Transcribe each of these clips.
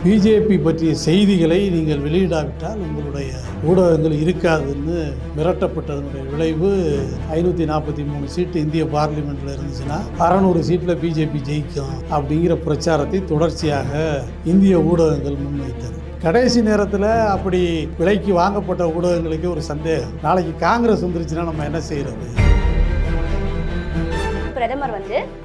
BJP பற்றிய செய்திகளை நீங்கள் வெளியிடாவிட்டால் உங்களுடைய ஊடகங்கள் இருக்காதுன்னு மிரட்டப்பட்டதனுடைய விளைவு 543 சீட்டு இந்திய பார்லிமெண்ட்டில் இருந்துச்சுன்னா 600 சீட்டில் பிஜேபி ஜெயிக்கும் அப்படிங்கிற பிரச்சாரத்தை தொடர்ச்சியாக இந்திய ஊடகங்கள் முன்வைத்தது. கடைசி நேரத்தில் அப்படி விலைக்கு வாங்கப்பட்ட ஊடகங்களுக்கே ஒரு சந்தேகம், நாளைக்கு காங்கிரஸ் வந்துருச்சுன்னா நம்ம என்ன செய்யறது? பிரதமர்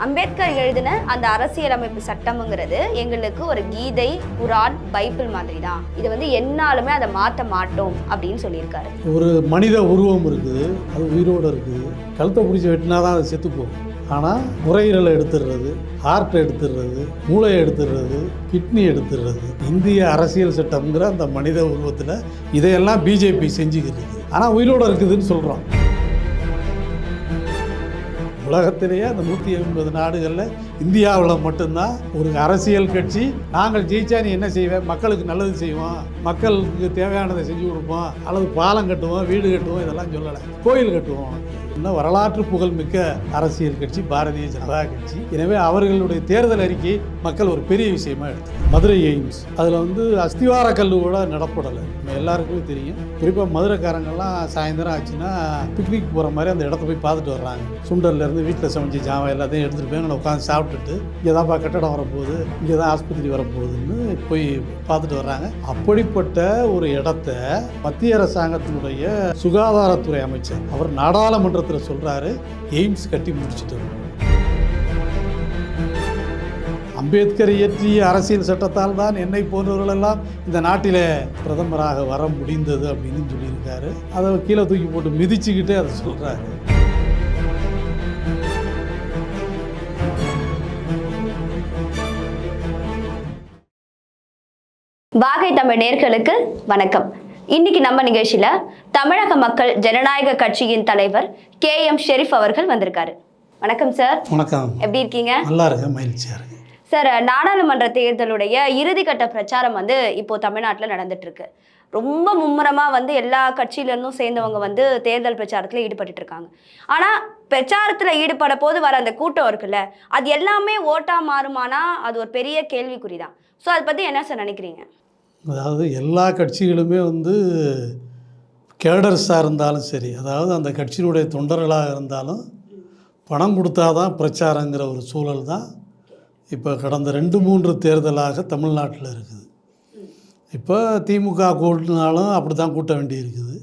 அம்பேத்கர் எழுதின அந்த அரசியலமைப்பு சட்டம்ங்கிறது எங்களுக்கு ஒரு கீதை, குரான், பைபிள் மாதிரி தான். இது என்னாலுமே அதை மாற்ற மாட்டோம் அப்படின்னு சொல்லியிருக்காரு. ஒரு மனித உருவம் இருக்குது, அது உயிரோடு இருக்குது. கழுத்தை பிடிச்சி வெட்டினா தான் அது செத்து போகும். ஆனால் நுரையீரலை எடுத்துடுறது, ஹார்ட்டை எடுத்துடுறது, மூளையை எடுத்துடுறது, கிட்னி எடுத்துடுறது இந்திய அரசியல் சட்டம்ங்கிற அந்த மனித உருவத்தில் இதையெல்லாம் பிஜேபி செஞ்சுக்கிறது. ஆனால் உயிரோடு இருக்குதுன்னு சொல்கிறோம். உலகத்திலேயே அந்த 180 நாடுகளில் இந்தியாவில் மட்டும்தான் ஒரு அரசியல் கட்சி நாங்கள் ஜெயிச்சா நீ என்ன செய்வேன், மக்களுக்கு நல்லது செய்வோம், மக்களுக்கு தேவையானதை செஞ்சு கொடுப்போம், அல்லது பாலம் கட்டுவோம், வீடு கட்டுவோம், இதெல்லாம் சொல்லலை, கோயில் கட்டுவோம். இன்னும் வரலாற்று புகழ்மிக்க அரசியல் கட்சி பாரதிய ஜனதா கட்சி. எனவே அவர்களுடைய தேர்தல் அறிக்கை மக்கள் ஒரு பெரிய விஷயமா எடுத்து மதுரை எய்ம்ஸ் அதில் அஸ்திவார கல்லு கூட நடப்படலை. நம்ம எல்லாருக்குமே தெரியும். குறிப்பாக மதுரைக்காரங்கெல்லாம் சாயந்தரம் ஆச்சுன்னா பிக்னிக் போகிற மாதிரி அந்த இடத்த போய் பார்த்துட்டு வர்றாங்க. சுண்டர்லேருந்து வீட்டில் சமைச்ச ஜாமான் எல்லாத்தையும் எடுத்துகிட்டு போய் அங்கே உட்காந்து சாப்பிட்டுட்டு இங்கே தான்ப்பா கட்டடம் வரப்போகுது, இங்கே தான் ஆஸ்பத்திரி வரப்போகுதுன்னு போய் பார்த்துட்டு வர்றாங்க. அப்படிப்பட்ட ஒரு இடத்த மத்திய அரசாங்கத்தினுடைய சுகாதாரத்துறை அமைச்சர் அவர் நாடாளுமன்றத்தில் சொல்றாரு, எய்ம்ஸ் கட்டி முடிச்சுட்டு. அம்பேத்கர் இயற்றிய அரசியல் சட்டத்தால் தான் என்னை போன்றவர்கள் எல்லாம் இந்த நாட்டில் பிரதமராக வர முடிந்தது அப்படின்னு சொல்லியிருக்காரு. அதை கீழே தூக்கி போட்டு மிதிச்சுக்கிட்டே அதை சொல்றாரு. வாகை தமிழ் நேயர்களுக்கு வணக்கம். இன்னைக்கு நம்ம நிகழ்ச்சியில தமிழக மக்கள் ஜனநாயக கட்சியின் தலைவர் KM ஷெரீப் அவர்கள் வந்திருக்காரு. வணக்கம் சார். வணக்கம். எப்படி இருக்கீங்க? நல்லா இருக்கேன், மகிழ்ச்சியா இருக்கு. சார், நாடாளுமன்ற தேர்தலுடைய இறுதிக்கட்ட பிரச்சாரம் இப்போ தமிழ்நாட்டில் நடந்துட்டு இருக்கு. ரொம்ப மும்முரமா எல்லா கட்சியிலிருந்தும் சேர்ந்தவங்க தேர்தல் பிரச்சாரத்தில் ஈடுபட்டு இருக்காங்க. ஆனால் பிரச்சாரத்தில் ஈடுபட போது வர அந்த கூட்டம் இருக்குல்ல, அது எல்லாமே ஓட்டா மாறுமானா அது ஒரு பெரிய கேள்விக்குறி தான். ஸோ அதை பற்றி என்ன சார் நினைக்கிறீங்க? அதாவது எல்லா கட்சிகளுமே கேடர்ஸாக இருந்தாலும் சரி, அதாவது அந்த கட்சியினுடைய தொண்டர்களாக இருந்தாலும் பணம் கொடுத்தாதான் பிரச்சாரங்கிற ஒரு சூழல் தான் இப்போ கடந்த 2-3 தேர்தலாக தமிழ்நாட்டில் இருக்குது. இப்போ திமுக கூட்டினாலும் அப்படி தான் கூட்ட வேண்டியிருக்குது,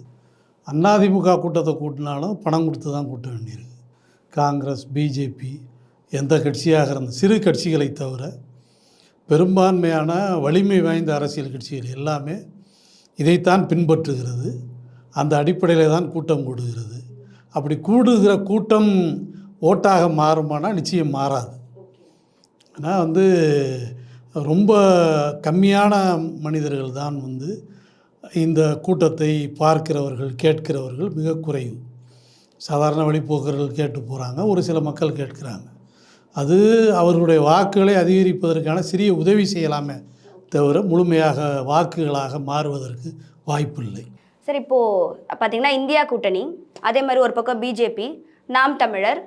அதிமுக கூட்டத்தை கூட்டினாலும் பணம் கொடுத்து தான் கூட்ட வேண்டியிருக்கு. காங்கிரஸ், பிஜேபி எந்த கட்சியாக இருந்த சிறு கட்சிகளை தவிர பெரும்பான்மையான வலிமை வாய்ந்த அரசியல் கட்சிகள் எல்லாமே இதைத்தான் பின்பற்றுகிறது. அந்த அடிப்படையில் தான் கூட்டம் கூடுகிறது. அப்படி கூடுகிற கூட்டம் ஓட்டாக மாறுமானால் நிச்சயம் மாறாது. ஆனால் ரொம்ப கம்மியான மனிதர்கள் தான் இந்த கூட்டத்தை பார்க்கிறவர்கள், கேட்கிறவர்கள் மிக குறைவு. சாதாரண வழிபோக்கர்கள் கேட்டு போகிறாங்க, ஒரு சில மக்கள் கேட்குறாங்க. அது அவர்களுடைய வாக்குகளை அதிகரிப்பதற்கான சிறிய உதவி செய்யலாமே தவிர முழுமையாக வாக்குகளாக மாறுவதற்கு வாய்ப்பில்லை. சரி, இப்போது பார்த்தீங்கன்னா இந்தியா கூட்டணி, அதே மாதிரி ஒரு பக்கம் பிஜேபி, நாம் தமிழர்,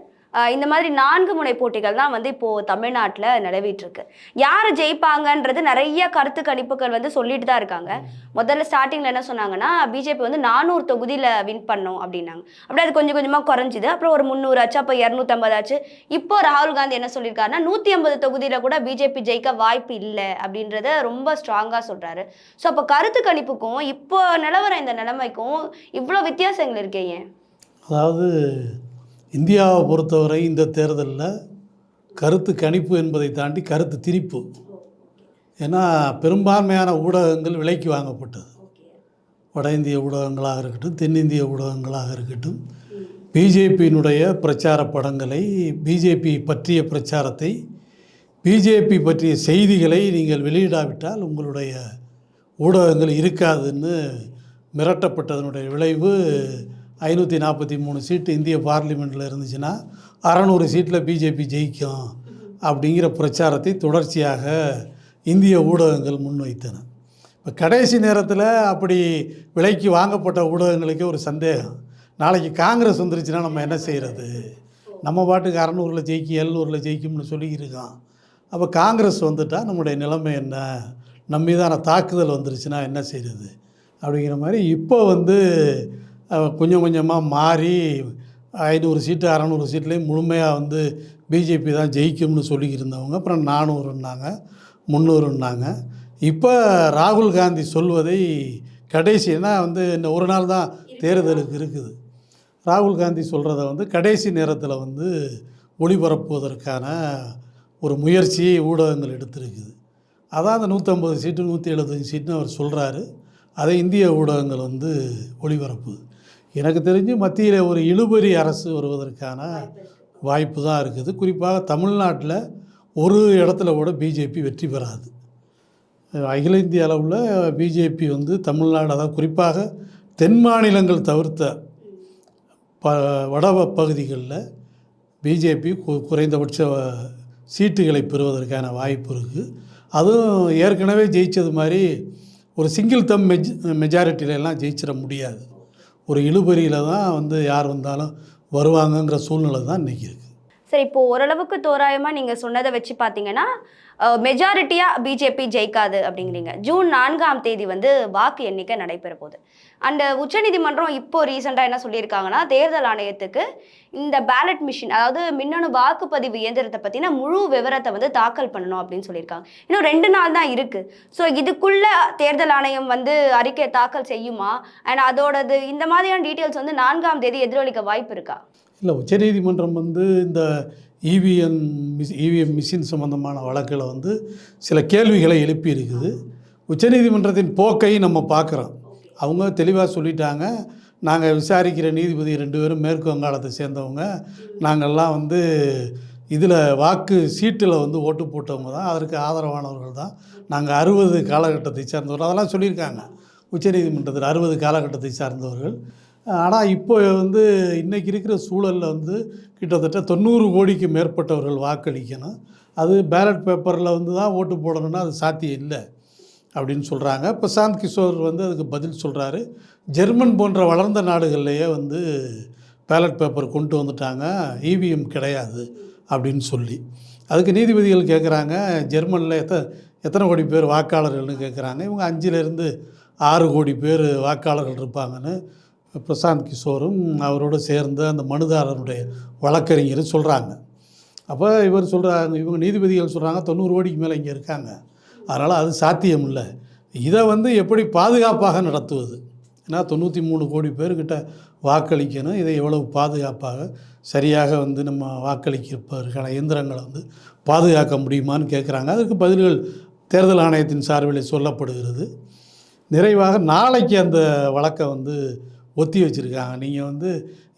இந்த மாதிரி 4 முனை போட்டிகள் தான் இப்போது தமிழ்நாட்டில் நிலவிட்டு இருக்கு. யார் ஜெயிப்பாங்கன்றது நிறைய கருத்து கணிப்புகள் சொல்லிட்டு தான் இருக்காங்க. முதல்ல ஸ்டார்டிங்கில் என்ன சொன்னாங்கன்னா பிஜேபி 400 தொகுதியில் வின் பண்ணோம் அப்படின்னாங்க. அப்படியே அது கொஞ்சம் கொஞ்சமாக குறைஞ்சிது. அப்புறம் ஒரு 300 ஆச்சு, அப்போ 250 ஆச்சு. இப்போ ராகுல் காந்தி என்ன சொல்லியிருக்காருன்னா 150 தொகுதியில் கூட பிஜேபி ஜெயிக்க வாய்ப்பு இல்லை அப்படின்றத ரொம்ப ஸ்ட்ராங்காக சொல்கிறாரு. ஸோ அப்போ கருத்து கணிப்புக்கும் இப்போ நிலவர இந்த நிலைமைக்கும் இவ்வளோ வித்தியாசங்கள் இருக்கேங்க. அதாவது இந்தியாவை பொறுத்தவரை இந்த தேர்தலில் கருத்து கணிப்பு என்பதை தாண்டி கருத்து திணிப்பு. ஏன்னா பெரும்பான்மையான ஊடகங்கள் விலைக்கு வாங்கப்பட்டது. வட இந்திய ஊடகங்களாக இருக்கட்டும், தென்னிந்திய ஊடகங்களாக இருக்கட்டும், பிஜேபியினுடைய பிரச்சார படங்களை, பிஜேபி பற்றிய பிரச்சாரத்தை, பிஜேபி பற்றிய செய்திகளை நீங்கள் வெளியிடாவிட்டால் உங்களுடைய ஊடகங்கள் இருக்காதுன்னு மிரட்டப்பட்டதனுடைய விளைவு 543 சீட்டு இந்திய பார்லிமெண்ட்டில் இருந்துச்சுன்னா 600 சீட்டில் பிஜேபி ஜெயிக்கும் அப்படிங்கிற பிரச்சாரத்தை தொடர்ச்சியாக இந்திய ஊடகங்கள் முன்வைத்தன. இப்போ கடைசி நேரத்தில் அப்படி விலைக்கு வாங்கப்பட்ட ஊடகங்களுக்கே ஒரு சந்தேகம், நாளைக்கு காங்கிரஸ் வந்துருச்சுன்னா நம்ம என்ன செய்கிறது, நம்ம பாட்டுக்கு 600ல் ஜெயிக்கும் 700ல் ஜெயிக்கும்னு சொல்லியிருக்கான். அப்போ காங்கிரஸ் வந்துட்டால் நம்முடைய நிலைமை என்ன, நம்ம மீதான தாக்குதல் வந்துருச்சுன்னா என்ன செய்கிறது அப்படிங்கிற மாதிரி இப்போ வந்து கொஞ்சம் கொஞ்சமாக மாறி 500 சீட்டு 600 சீட்லேயும் முழுமையாக வந்து பிஜேபி தான் ஜெயிக்கும்னு சொல்லியிருந்தவங்க அப்புறம் 400ன்னாங்க 300ன்னாங்க. இப்போ ராகுல் காந்தி சொல்வதை கடைசி, ஏன்னா வந்து இன்னும் ஒரு நாள் தான் தேர்தலுக்கு இருக்குது, ராகுல் காந்தி சொல்கிறத வந்து கடைசி நேரத்தில் வந்து ஒளிபரப்புவதற்கான ஒரு முயற்சியை ஊடகங்கள் எடுத்திருக்குது. அதான் அந்த 150 சீட்டு 175 சீட்டுன்னு அவர் சொல்கிறாரு. அதை இந்திய ஊடகங்கள் வந்து ஒளிபரப்புது. எனக்கு தெரிஞ்சு மத்தியில் ஒரு இழுபறி அரசு வருவதற்கான வாய்ப்பு தான் இருக்குது. குறிப்பாக தமிழ்நாட்டில் ஒரு இடத்துல கூட பிஜேபி வெற்றி பெறாது. அகில இந்திய அளவில் பிஜேபி வந்து தமிழ்நாடு, அதாவது குறிப்பாக தென் மாநிலங்கள் தவிர்த்த வட பகுதிகளில் பிஜேபி குறைந்தபட்ச சீட்டுகளை பெறுவதற்கான வாய்ப்பு இருக்குது. அதுவும் ஏற்கனவே ஜெயித்தது மாதிரி ஒரு சிங்கிள் தம் மெஜாரிட்டியிலலாம் ஜெயிச்சிட முடியாது. ஒரு இழுபறியில் தான் வந்து யார் வந்தாலும் வருவாங்கங்கிற சூழ்நிலை தான் இன்றைக்கி இருக்குது. சரி, இப்போ ஓரளவுக்கு தோராயமாக நீங்கள் சொன்னதை வச்சு பார்த்தீங்கன்னா மெஜாரிட்டியாக பிஜேபி ஜெயிக்காது அப்படிங்கிறீங்க. ஜூன் 4ஆம் தேதி வந்து வாக்கு எண்ணிக்கை நடைபெற போகுது. அண்ட் உச்சநீதிமன்றம் இப்போ ரீசெண்டாக என்ன சொல்லியிருக்காங்கன்னா, தேர்தல் ஆணையத்துக்கு இந்த பேலட் மிஷின், அதாவது மின்னணு வாக்குப்பதிவு இயந்திரத்தை பற்றின முழு விவரத்தை வந்து தாக்கல் பண்ணணும் அப்படின்னு சொல்லியிருக்காங்க. இன்னும் 2 நாள் தான் இருக்குது. ஸோ இதுக்குள்ளே தேர்தல் ஆணையம் வந்து அறிக்கை தாக்கல் செய்யுமா, அண்ட் அதோடது இந்த மாதிரியான டீட்டெயில்ஸ் வந்து 4ஆம் தேதி எதிரொலிக்க வாய்ப்பு இருக்கா? இல்லை, உச்சநீதிமன்றம் வந்து இந்த இவிஎம் மிஷின் சம்மந்தமான வழக்கில் வந்து சில கேள்விகளை எழுப்பி இருக்குது. உச்சநீதிமன்றத்தின் போக்கை நம்ம பார்க்குறோம். அவங்க தெளிவாக சொல்லிட்டாங்க, நாங்கள் விசாரிக்கிற நீதிபதி 2 பேரும் மேற்கு வங்காளத்தை சேர்ந்தவங்க, நாங்கள்லாம் வந்து இதில் வாக்கு சீட்டில் வந்து ஓட்டு போட்டவங்க தான், அதற்கு ஆதரவானவர்கள் தான், நாங்கள் 60 காலகட்டத்தை சார்ந்தவர்கள், அதெல்லாம் சொல்லியிருக்காங்க உச்சநீதிமன்றத்தில், 60 காலகட்டத்தை சார்ந்தவர்கள். ஆனால் இப்போ வந்து இன்றைக்கி இருக்கிற சூழலில் வந்து கிட்டத்தட்ட 90 கோடிக்கு மேற்பட்டவர்கள் வாக்களிக்கணும். அது பேலட் பேப்பரில் வந்து தான் ஓட்டு போடணும்னா அது சாத்தியம் இல்லை அப்படின்னு சொல்கிறாங்க. பிரசாந்த் கிஷோர் வந்து அதுக்கு பதில் சொல்கிறாரு, ஜெர்மன் போன்ற வளர்ந்த நாடுகள்லேயே வந்து பேலட் பேப்பர் கொண்டு வந்துட்டாங்க, இவிஎம் கிடையாது அப்படின்னு சொல்லி. அதுக்கு நீதிபதிகள் கேட்குறாங்க, ஜெர்மனில் எத்தனை கோடி பேர் வாக்காளர்கள்னு கேட்குறாங்க. இவங்க 5லேருந்து 6 கோடி பேர் வாக்காளர்கள் இருப்பாங்கன்னு பிரசாந்த் கிஷோரும் அவரோடு சேர்ந்து அந்த மனுதாரருடைய வழக்கறிஞரும் சொல்கிறாங்க. அப்போ இவர் சொல்கிறாங்க, இவங்க நீதிபதிகள் சொல்கிறாங்க 90 கோடிக்கு மேலே இங்கே இருக்காங்க, அதனால் அது சாத்தியம் இல்லை. இதை வந்து எப்படி பாதுகாப்பாக நடத்துவது, ஏன்னா 93 கோடி பேர்கிட்ட வாக்களிக்கணும், இதை எவ்வளவு பாதுகாப்பாக சரியாக வந்து நம்ம வாக்களிப்பதற்கான இயந்திரங்களை வந்து பாதுகாக்க முடியுமான்னு கேட்குறாங்க. அதற்கு பதில்கள் தேர்தல் ஆணையத்தின் சார்பில் சொல்லப்படுகிறது. நிறைவாக நாளைக்கு அந்த வழக்கை வந்து ஒத்தி வச்சுருக்காங்க. நீங்கள் வந்து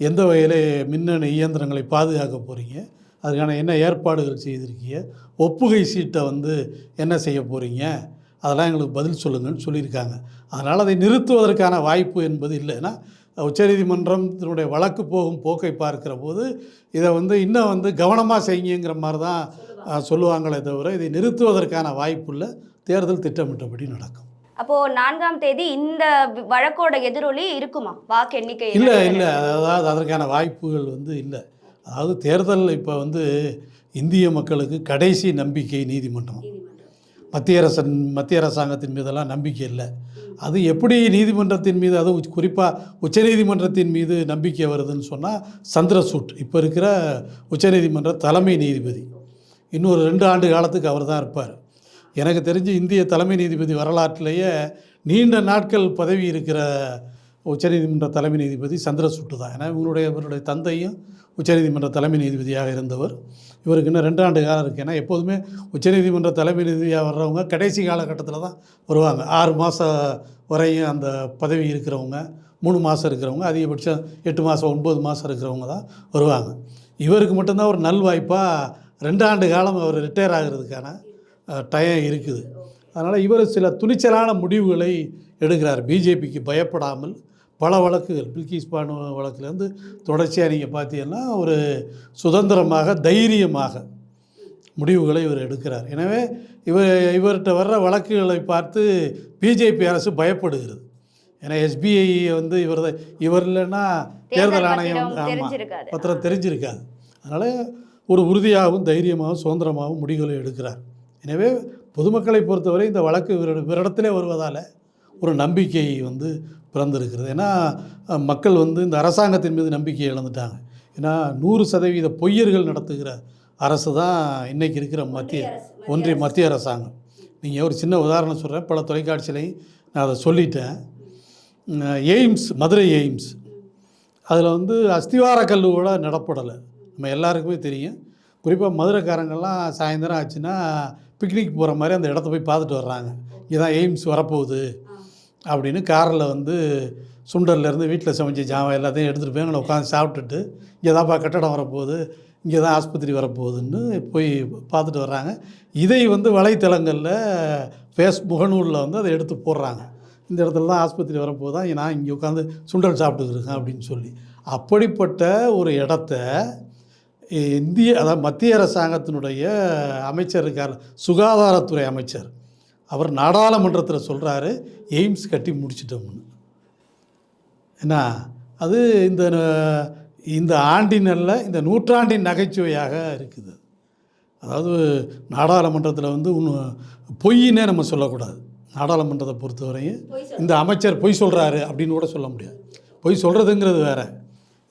எந்த வகையில் மின்னணு இயந்திரங்களை பாதுகாக்க போகிறீங்க, அதுக்கான என்ன ஏற்பாடுகள் செய்திருக்கீங்க, ஒப்புகை சீட்டை வந்து என்ன செய்ய போகிறீங்க, அதெல்லாம் எங்களுக்கு பதில் சொல்லுங்கன்னு சொல்லியிருக்காங்க. அதனால் அதை நிறுத்துவதற்கான வாய்ப்பு என்பது இல்லை. ஏன்னா உச்சநீதிமன்றத்தினுடைய வழக்கு போகும் போக்கை பார்க்குற போது இதை வந்து இன்னும் வந்து கவனமாக செய்யுங்கிற மாதிரி தான் சொல்லுவாங்களே தவிர இதை நிறுத்துவதற்கான வாய்ப்பு இல்லை. தேர்தல் திட்டமிட்டபடி நடக்கும். அப்போது 4ஆம் தேதி இந்த வழக்கோட எதிரொலி இருக்குமா வாக்கு எண்ணிக்கை? இல்லை, அதாவது அதற்கான வாய்ப்புகள் வந்து இல்லை. அதாவது தேர்தல் இப்போ வந்து இந்திய மக்களுக்கு கடைசி நம்பிக்கை நீதிமன்றம். மத்திய அரசாங்கத்தின் மீதெல்லாம் நம்பிக்கை இல்லை. அது எப்படி நீதிமன்றத்தின் மீது, அது குறிப்பாக உச்சநீதிமன்றத்தின் மீது நம்பிக்கை வருதுன்னு சொன்னால், சந்திரசூட் இப்போ இருக்கிற உச்சநீதிமன்ற தலைமை நீதிபதி இன்னொரு 2 ஆண்டு காலத்துக்கு அவர் தான் இருப்பார். எனக்கு தெரிஞ்சு இந்திய தலைமை நீதிபதி வரலாற்றிலேயே நீண்ட நாட்கள் பதவி இருக்கிற உச்சநீதிமன்ற தலைமை நீதிபதி சந்திரசூட்டு தான். ஏன்னா இவருடைய தந்தையும் உச்சநீதிமன்ற தலைமை நீதிபதியாக இருந்தவர். இவருக்கு இன்னும் 2 ஆண்டு காலம் இருக்குது. ஏன்னா எப்போதுமே உச்சநீதிமன்ற தலைமை நீதிபதியாக வர்றவங்க கடைசி காலகட்டத்தில் தான் வருவாங்க. 6 மாதம் வரையும் அந்த பதவி இருக்கிறவங்க, 3 மாதம் இருக்கிறவங்க, அதிகபட்சம் 8 மாதம் 9 மாதம் இருக்கிறவங்க தான் வருவாங்க. இவருக்கு மட்டும்தான் ஒரு நல்வாய்ப்பாக 2 ஆண்டு காலம் அவர் ரிட்டையர் ஆகிறதுக்கான டைம் இருக்குது. அதனால் இவர் சில துணிச்சலான முடிவுகளை எடுக்கிறார். பிஜேபிக்கு பயப்படாமல் பல வழக்குகள், பில்கிஸ் பானு வழக்குலேருந்து தொடர்ச்சியாக நீங்கள் பார்த்தீங்கன்னா ஒரு சுதந்திரமாக தைரியமாக முடிவுகளை இவர் எடுக்கிறார். எனவே இவர்கிட்ட வர்ற வழக்குகளை பார்த்து பிஜேபி அரசு பயப்படுகிறது. ஏன்னா எஸ்பிஐ வந்து இவர் இல்லைன்னா தேர்தல் ஆணையம் பத்திரம் தெரிஞ்சிருக்காது. அதனால் ஒரு உறுதியாகவும் தைரியமாகவும் சுதந்திரமாகவும் முடிவுகளை எடுக்கிறார். எனவே பொதுமக்களை பொறுத்தவரை இந்த வழக்கு இவரிடத்திலே வருவதால் ஒரு நம்பிக்கை வந்து பிறந்திருக்கிறது. ஏன்னா மக்கள் வந்து இந்த அரசாங்கத்தின் மீது நம்பிக்கை இழந்துட்டாங்க. ஏன்னா 100% பொய்யர்கள் நடத்துகிற அரசு தான் இன்றைக்கி இருக்கிற மத்திய அரசாங்கம். நீங்கள் ஒரு சின்ன உதாரணம் சொல்கிறேன், பல தொலைக்காட்சியிலையும் நான் அதை சொல்லிட்டேன். எய்ம்ஸ், மதுரை எய்ம்ஸ், அதில் வந்து அஸ்திவார கல் கூட நடப்படலை. நம்ம எல்லாருக்குமே தெரியும். குறிப்பாக மதுரைக்காரங்கள்லாம் சாயந்தரம் ஆச்சுன்னா பிக்னிக் போகிற மாதிரி அந்த இடத்த போய் பார்த்துட்டு வர்றாங்க. இங்கே தான் எய்ம்ஸ் வரப்போகுது அப்படின்னு காரில் வந்து சுண்டர்லேருந்து வீட்டில் சமைச்ச ஜாமான் எல்லாத்தையும் எடுத்துகிட்டு போய் அங்கே உட்காந்து சாப்பிட்டுட்டு இங்கே தான்ப்பா கட்டடம் வரப்போகுது, இங்கே தான் ஆஸ்பத்திரி வரப்போகுதுன்னு போய் பார்த்துட்டு வர்றாங்க. இதை வந்து வலைத்தளங்களில் முகநூலில் வந்து அதை எடுத்து போடுறாங்க. இந்த இடத்துல தான் ஆஸ்பத்திரி வரப்போகுது தான், நான் இங்கே உட்காந்து சுண்டல் சாப்பிட்டுருக்கேன் அப்படின்னு சொல்லி. அப்படிப்பட்ட ஒரு இடத்த அதாவது மத்திய அரசாங்கத்தினுடைய அமைச்சர் இருக்கார், சுகாதாரத்துறை அமைச்சர், அவர் நாடாளுமன்றத்தில் சொல்கிறாரு எய்ம்ஸ் கட்டி முடிச்சிட்டோம்னு. ஏன்னா அது இந்த ஆண்டினல்ல இந்த நூற்றாண்டின் நகைச்சுவையாக இருக்குது. அதாவது நாடாளுமன்றத்தில் வந்து பொய்யினே நம்ம சொல்லக்கூடாது. நாடாளுமன்றத்தை பொறுத்தவரையும் இந்த அமைச்சர் பொய் சொல்கிறாரு அப்படின்னு கூட சொல்ல முடியாது. பொய் சொல்கிறதுங்கிறது வேறு.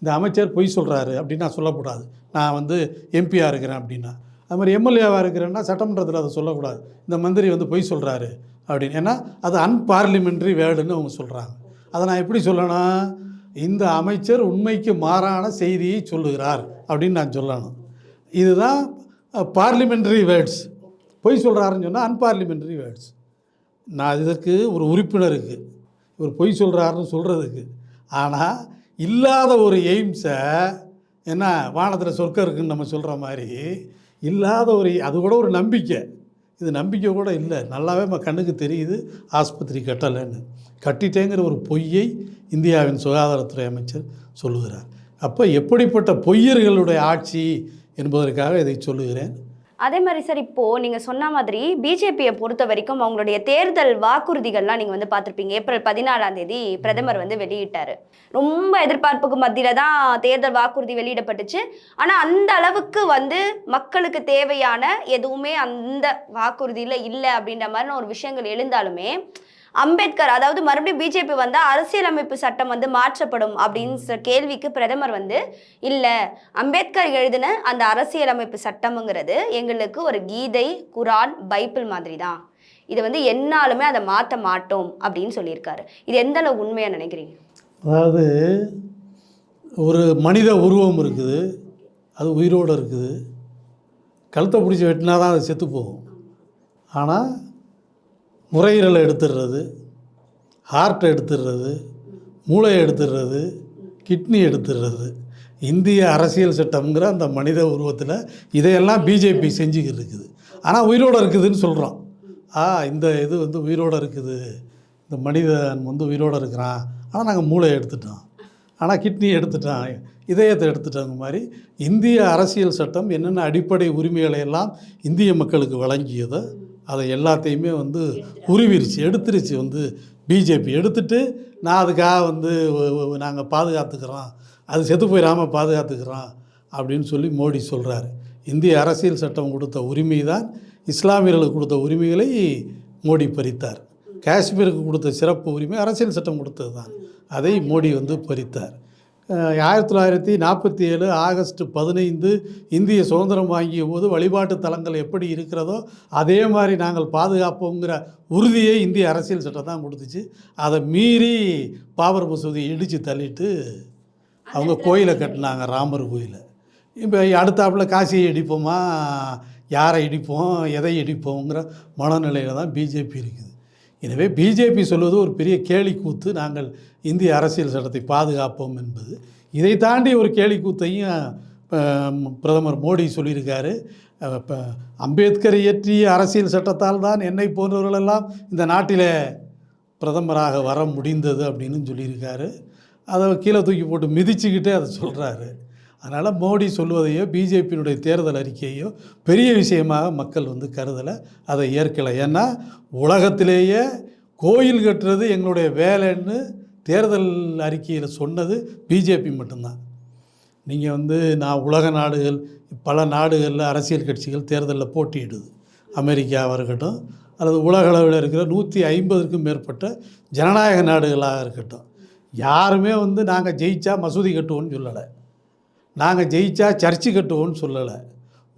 இந்த அமைச்சர் பொய் சொல்கிறாரு அப்படின்னு நான் சொல்லக்கூடாது. நான் வந்து எம்பியாக இருக்கிறேன் அப்படின்னா, அது மாதிரி எம்எல்ஏவாக இருக்கிறேன்னா சட்டமன்றத்தில் அதை சொல்லக்கூடாது. இந்த மந்திரி வந்து பொய் சொல்கிறாரு அப்படின்னு. ஏன்னா அது அன்பார்லிமெண்ட்ரி வேர்டுன்னு அவங்க சொல்கிறாங்க. அதை நான் எப்படி சொல்லணும், இந்த அமைச்சர் உண்மைக்கு மாறான செய்தியை சொல்லுகிறார் அப்படின்னு நான் சொல்லணும். இதுதான் பார்லிமெண்ட்ரி வேர்ட்ஸ். பொய் சொல்கிறாருன்னு சொன்னால் அன்பார்லிமெண்ட்ரி வேர்ட்ஸ். நான் இதற்கு ஒரு உறுப்பினருக்கு இவர் பொய் சொல்கிறாருன்னு சொல்கிறதுக்கு. ஆனால் இல்லாத ஒரு எய்ம்ஸை என்ன வானத்தில் சொர்க்கம் இருக்குன்னு நம்ம சொல்கிற மாதிரி இல்லாத ஒரு, அது கூட ஒரு நம்பிக்கை, இது நம்பிக்கை கூட இல்லை, நல்லாவே நம்ம கண்ணுக்கு தெரியுது ஆஸ்பத்திரி கட்டலைன்னு. கட்டிட்டேங்கிற ஒரு பொய்யை இந்தியாவின் சுகாதாரத்துறை அமைச்சர் சொல்லுகிறார். அப்போ எப்படிப்பட்ட பொய்யர்களுடைய ஆட்சி என்பதற்காக இதை சொல்லுகிறேன். அதே மாதிரி சார், இப்போது நீங்கள் சொன்ன மாதிரி பிஜேபியை பொறுத்த வரைக்கும் அவங்களுடைய தேர்தல் வாக்குறுதிகள்லாம் நீங்கள் வந்து பார்த்துருப்பீங்க. ஏப்ரல் 14 பிரதமர் வந்து வெளியிட்டார். ரொம்ப எதிர்பார்ப்புக்கு மத்தியில் தான் தேர்தல் வாக்குறுதி வெளியிடப்பட்டுச்சு. ஆனால் அந்த அளவுக்கு வந்து மக்களுக்கு தேவையான எதுவுமே அந்த வாக்குறுதியில் இல்லை அப்படின்ற மாதிரியான ஒரு விஷயங்கள் எழுந்தாலுமே, அம்பேத்கர், அதாவது மறுபடியும் பிஜேபி வந்தால் அரசியலமைப்பு சட்டம் வந்து மாற்றப்படும் அப்படின்னு கேள்விக்கு பிரதமர் வந்து இல்லை, அம்பேத்கர் எழுதின அந்த அரசியலமைப்பு சட்டம்ங்கிறது எங்களுக்கு ஒரு கீதை, குரான், பைபிள் மாதிரி தான், இதை வந்து என்னாலுமே அதை மாற்ற மாட்டோம் அப்படின்னு சொல்லியிருக்காரு. இது எந்த அளவு உண்மையாக நினைக்கிறீங்க? அதாவது ஒரு மனித உருவம் இருக்குது, அது உயிரோடு இருக்குது, கழுத்தை பிடிச்சி வெட்டினா தான் அது செத்து போகும். ஆனால் நுரையீரலை எடுத்துடுறது, ஹார்ட்டை எடுத்துடுறது, மூளையை எடுத்துடுறது, கிட்னி எடுத்துடுறது, இந்திய அரசியல் சட்டம்ங்கிற அந்த மனித உருவத்தில் இதையெல்லாம் பிஜேபி செஞ்சுக்கிட்டு இருக்குது. ஆனால் உயிரோடு இருக்குதுன்னு சொல்கிறோம். இந்த இது வந்து உயிரோடு இருக்குது, இந்த மனிதன் வந்து உயிரோடு இருக்கிறான், ஆனால் நாங்கள் மூளையை எடுத்துட்டோம், ஆனால் கிட்னியை எடுத்துட்டோம், இதயத்தை எடுத்துட்டாங்க மாதிரி இந்திய அரசியல் சட்டம் என்னென்ன அடிப்படை உரிமைகளை எல்லாம் இந்திய மக்களுக்கு வழங்கியதோ அதை எல்லாத்தையுமே வந்து எடுத்துருச்சு வந்து பிஜேபி. எடுத்துட்டு நான் அதுக்காக வந்து நாங்கள் பாதுகாத்துக்கிறோம், அது செத்து போயிடாமல் பாதுகாத்துக்கிறோம் அப்படின்னு சொல்லி மோடி சொல்கிறாரு. இந்திய அரசியல் சட்டம் கொடுத்த உரிமை தான் இஸ்லாமியர்களுக்கு கொடுத்த உரிமைகளை மோடி பறித்தார். காஷ்மீருக்கு கொடுத்த சிறப்பு உரிமை அரசியல் சட்டம் கொடுத்தது தான், அதை மோடி வந்து பறித்தார். 1947 ஆகஸ்ட் 15 இந்திய சுதந்திரம் வாங்கிய போது வழிபாட்டு தலங்கள் எப்படி இருக்கிறதோ அதே மாதிரி நாங்கள் பாதுகாப்போங்கிற உறுதியை இந்திய அரசியல் சட்டம் தான் கொடுத்துச்சு. அதை மீறி பாபர் மசூதியை இடித்து தள்ளிட்டு அவங்க கோயிலை கட்டினாங்க, ராமர் கோயிலை. இப்போ அடுத்தாப்பில் காசியை இடிப்போமா, யாரை இடிப்போம், எதை இடிப்போங்கிற மனநிலையில் தான் பிஜேபி இருக்குது. எனவே பிஜேபி சொல்வது ஒரு பெரிய கேலி கூத்து, நாங்கள் இந்திய அரசியல் சட்டத்தை பாதுகாப்போம் என்பது. இதை தாண்டி ஒரு கேலி கூத்தையும் பிரதமர் மோடி சொல்லியிருக்காரு. அம்பேத்கர் இயற்றிய அரசியல் சட்டத்தால் தான் என்னை போன்றவர்களெல்லாம் இந்த நாட்டில் பிரதமராக வர முடிந்தது அப்படின்னு சொல்லியிருக்காரு. அதை கீழே தூக்கி போட்டு மிதிச்சுக்கிட்டே அதை சொல்கிறாரு. அதனால் மோடி சொல்வதையோ பிஜேபியினுடைய தேர்தல் அறிக்கையோ பெரிய விஷயமாக மக்கள் வந்து கருதலை, அதை ஏற்கலை. ஏன்னா உலகத்திலேயே கோயில் கட்டுறது எங்களுடைய வேலைன்னு தேர்தல் அறிக்கையில் சொன்னது பிஜேபி மட்டும்தான். நீங்கள் வந்து நான் உலக நாடுகள், பல நாடுகளில் அரசியல் கட்சிகள் தேர்தலில் போட்டியிடுது. அமெரிக்காவாக இருக்கட்டும் அல்லது உலக அளவில் இருக்கிற 150க்கும் மேற்பட்ட ஜனநாயக நாடுகளாக இருக்கட்டும், யாருமே வந்து நாங்கள் ஜெயிச்சா மசூதி கட்டுவோன்னு சொல்லலை, நாங்கள் ஜெயிச்சா சர்ச்சு கட்டுவோன்னு சொல்லலை.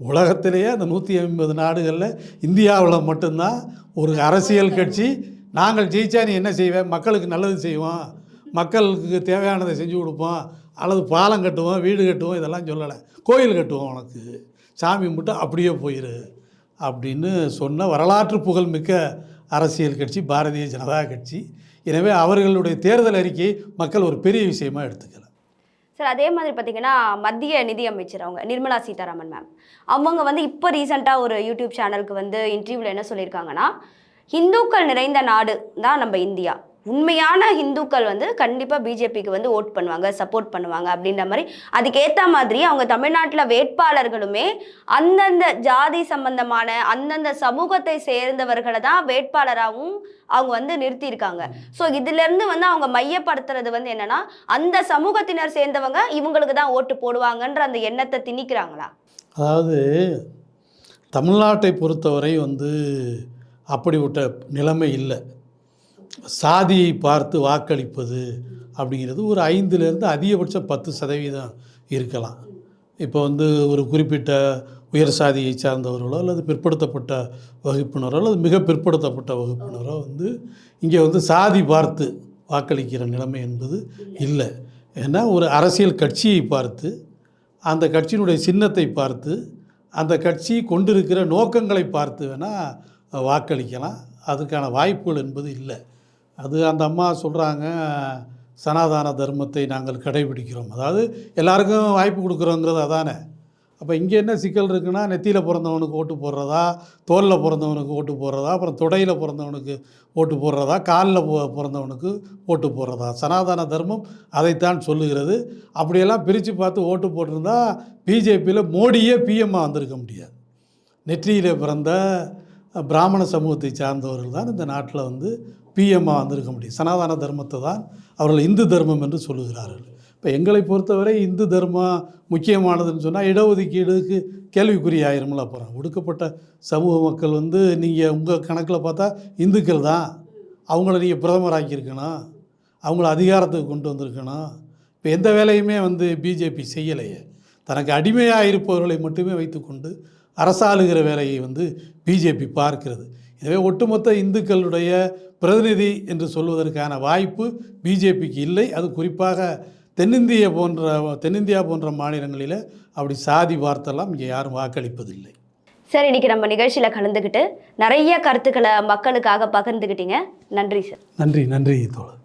உலகத்திலேயே அந்த 150 நாடுகளில் இந்தியாவில் மட்டும்தான் ஒரு அரசியல் கட்சி நாங்கள் ஜெயிச்சா நீ என்ன செய்வேன், மக்களுக்கு நல்லது செய்வோம், மக்களுக்கு தேவையானதை செஞ்சு கொடுப்போம், அல்லது பாலம் கட்டுவோம், வீடு கட்டுவோம், இதெல்லாம் சொல்லலை. கோயில் கட்டுவோம், உனக்கு சாமி மட்டும் அப்படியே போயிரு அப்படின்னு சொன்ன வரலாற்று புகழ்மிக்க அரசியல் கட்சி பாரதிய ஜனதா கட்சி. எனவே அவர்களுடைய தேர்தல் அறிக்கையை மக்கள் ஒரு பெரிய விஷயமா எடுத்துக்கல. சார், அதே மாதிரி பார்த்தீங்கன்னா மத்திய நிதி அமைச்சர் அவங்க நிர்மலா சீதாராமன் மேம், அவங்க வந்து இப்போ ரீசெண்டாக ஒரு யூடியூப் சேனலுக்கு வந்து இன்டர்வியூவில் என்ன சொல்லியிருக்காங்கன்னா, ஹிந்துக்கள் நிறைந்த நாடு தான் நம்ம இந்தியா, உண்மையான ஹிந்துக்கள் வந்து கண்டிப்பாக பிஜேபிக்கு வந்து ஓட் பண்ணுவாங்க, சப்போர்ட் பண்ணுவாங்க அப்படின்ற மாதிரி. அதுக்கேற்ற மாதிரி அவங்க தமிழ்நாட்டில் வேட்பாளர்களுமே அந்தந்த ஜாதி சம்பந்தமான அந்தந்த சமூகத்தை சேர்ந்தவர்களை தான் வேட்பாளராகவும் அவங்க வந்து நிறுத்தியிருக்காங்க. ஸோ இதிலேருந்து வந்து அவங்க மையப்படுத்துறது வந்து என்னன்னா, அந்த சமூகத்தினர் சேர்ந்தவங்க இவங்களுக்கு தான் ஓட்டு போடுவாங்கன்ற அந்த எண்ணத்தை திணிக்கிறாங்களா? அதாவது தமிழ்நாட்டை பொறுத்தவரை வந்து அப்படிப்பட்ட நிலைமை இல்லை. சாதியை பார்த்து வாக்களிப்பது அப்படிங்கிறது ஒரு 5லேருந்து அதிகபட்சம் 10% இருக்கலாம். இப்போ வந்து ஒரு குறிப்பிட்ட உயர் சாதியை சார்ந்தவர்களோ அல்லது பிற்படுத்தப்பட்ட வகுப்பினரோ அல்லது மிக பிற்படுத்தப்பட்ட வகுப்பினரோ வந்து இங்கே வந்து சாதி பார்த்து வாக்களிக்கிற நிலைமை என்பது இல்லை. ஏன்னா ஒரு அரசியல் கட்சியை பார்த்து, அந்த கட்சியினுடைய சின்னத்தை பார்த்து, அந்த கட்சி கொண்டிருக்கிற நோக்கங்களை பார்த்து வேணால் வாக்களிக்கலாம். அதுக்கான வாய்ப்புகள் என்பது இல்லை. அது அந்த அம்மா சொல்கிறாங்க, சனாதன தர்மத்தை நாங்கள் கடைபிடிக்கிறோம், அதாவது எல்லாருக்கும் வாய்ப்பு கொடுக்குறோங்கிறது அதானே. அப்போ இங்கே என்ன சிக்கல் இருக்குன்னா, நெத்தியில் பிறந்தவனுக்கு ஓட்டு போடுறதா, தோலில் பிறந்தவனுக்கு ஓட்டு போடுறதா, அப்புறம் தொடையில் பிறந்தவனுக்கு ஓட்டு போடுறதா, காலில் பிறந்தவனுக்கு ஓட்டு போடுறதா. சனாதன தர்மம் அதைத்தான் சொல்லுகிறது. அப்படியெல்லாம் பிரித்து பார்த்து ஓட்டு போட்டிருந்தா பிஜேபியில் மோடியே பிஎம்மாக வந்திருக்க முடியாது. நெற்றியில் பிறந்த பிராமண சமூகத்தை சார்ந்தவர்கள் தான் இந்த நாட்டில் வந்து பிஎம்மாக வந்திருக்க முடியும். சனாதன தர்மத்தை தான் அவர்கள் இந்து தர்மம் என்று சொல்லுகிறார்கள். இப்போ எங்களை பொறுத்தவரை இந்து தர்மம் முக்கியமானதுன்னு சொன்னால் இடஒதுக்கீடுக்கு கேள்விக்குறியாயிருமில்ல. அப்புறம் ஒடுக்கப்பட்ட சமூக மக்கள் வந்து நீங்கள் உங்கள் கணக்கில் பார்த்தா இந்துக்கள் தான், அவங்கள நீங்கள் பிரதமராக்கியிருக்கணும், அவங்கள அதிகாரத்துக்கு கொண்டு வந்திருக்கணும். இப்போ எந்த வேலையுமே வந்து பிஜேபி செய்யலையே. தனக்கு அடிமையாக இருப்பவர்களை மட்டுமே வைத்துக்கொண்டு அரசாளுகிற வேலையை வந்து பிஜேபி பார்க்கிறது. எனவே ஒட்டுமொத்த இந்துக்களுடைய பிரதிநிதி என்று சொல்வதற்கான வாய்ப்பு பிஜேபிக்கு இல்லை. அது குறிப்பாக தென்னிந்தியா போன்ற மாநிலங்களில் அப்படி சாதி வார்த்தைலாம் இங்கே யாரும் வாக்களிப்பதில்லை. சார், இன்னைக்கு நம்ம நிகழ்ச்சியில் கலந்துக்கிட்டு நிறைய கருத்துக்களை மக்களுக்காக பகிர்ந்துக்கிட்டீங்க. நன்றி சார். நன்றி தோழர்.